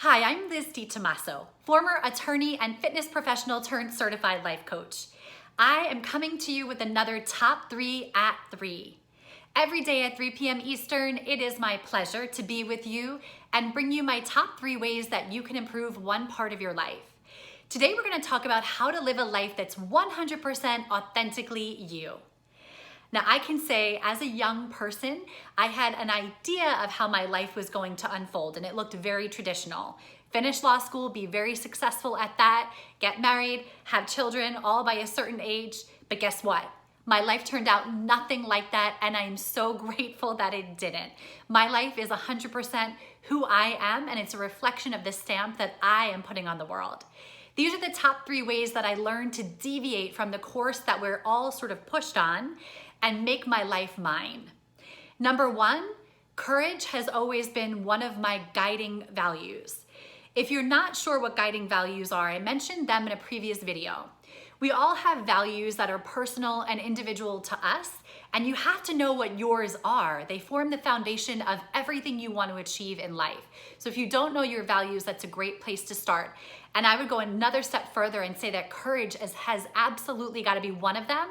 Hi, I'm Liz DiTomaso, former attorney and fitness professional turned certified life coach. I am coming to you with another Top 3 at 3. Every day at 3 p.m. Eastern, it is my pleasure to be with you and bring you my top 3 ways that you can improve one part of your life. Today, we're going to talk about how to live a life that's 100% authentically you. Now, I can say as a young person, I had an idea of how my life was going to unfold, and it looked very traditional. Finish law school, be very successful at that, get married, have children, all by a certain age. But guess what? My life turned out nothing like that, and I am so grateful that it didn't. My life is 100% who I am, and it's a reflection of the stamp that I am putting on the world. These are the top 3 ways that I learned to deviate from the course that we're all sort of pushed on and make my life mine. Number 1, courage has always been one of my guiding values. If you're not sure what guiding values are, I mentioned them in a previous video. We all have values that are personal and individual to us, and you have to know what yours are. They form the foundation of everything you want to achieve in life. So if you don't know your values, that's a great place to start. And I would go another step further and say that courage has absolutely got to be one of them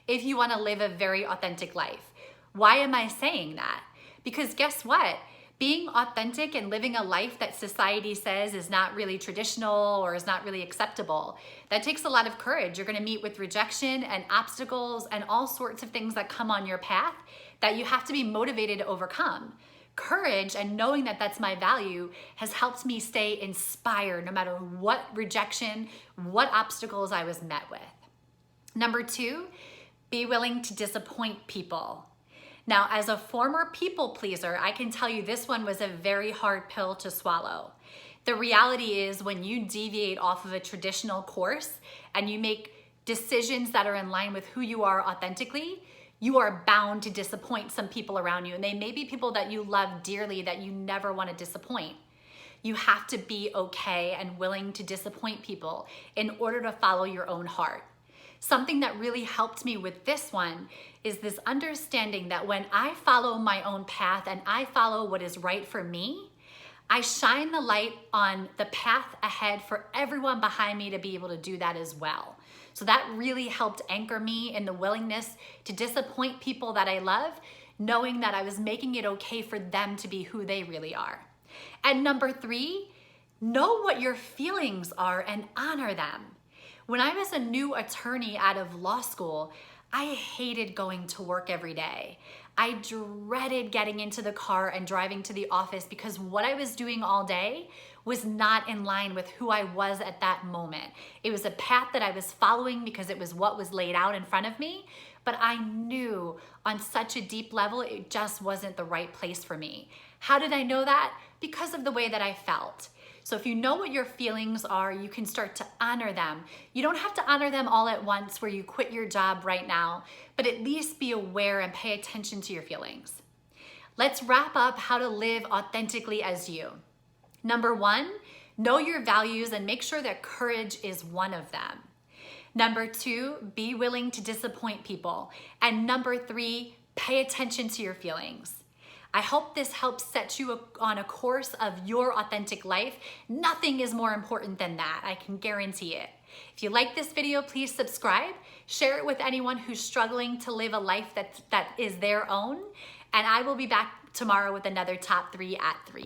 if you want to live a very authentic life. Why am I saying that? Because guess what? Being authentic and living a life that society says is not really traditional or is not really acceptable, that takes a lot of courage. You're going to meet with rejection and obstacles and all sorts of things that come on your path that you have to be motivated to overcome. Courage and knowing that that's my value has helped me stay inspired no matter what rejection, what obstacles I was met with. Number 2, be willing to disappoint people. Now, as a former people pleaser, I can tell you this one was a very hard pill to swallow. The reality is when you deviate off of a traditional course and you make decisions that are in line with who you are authentically, you are bound to disappoint some people around you. And they may be people that you love dearly that you never want to disappoint. You have to be okay and willing to disappoint people in order to follow your own heart. Something that really helped me with this one is this understanding that when I follow my own path and I follow what is right for me, I shine the light on the path ahead for everyone behind me to be able to do that as well. So that really helped anchor me in the willingness to disappoint people that I love, knowing that I was making it okay for them to be who they really are. And number 3, know what your feelings are and honor them. When I was a new attorney out of law school, I hated going to work every day. I dreaded getting into the car and driving to the office because what I was doing all day was not in line with who I was at that moment. It was a path that I was following because it was what was laid out in front of me, but I knew on such a deep level it just wasn't the right place for me. How did I know that? Because of the way that I felt. So if you know what your feelings are, you can start to honor them. You don't have to honor them all at once where you quit your job right now, but at least be aware and pay attention to your feelings. Let's wrap up how to live authentically as you. Number 1, know your values and make sure that courage is one of them. Number 2, be willing to disappoint people. And number 3, pay attention to your feelings. I hope this helps set you on a course of your authentic life. Nothing is more important than that. I can guarantee it. If you like this video, please subscribe. Share it with anyone who's struggling to live a life that is their own. And I will be back tomorrow with another Top 3 at 3.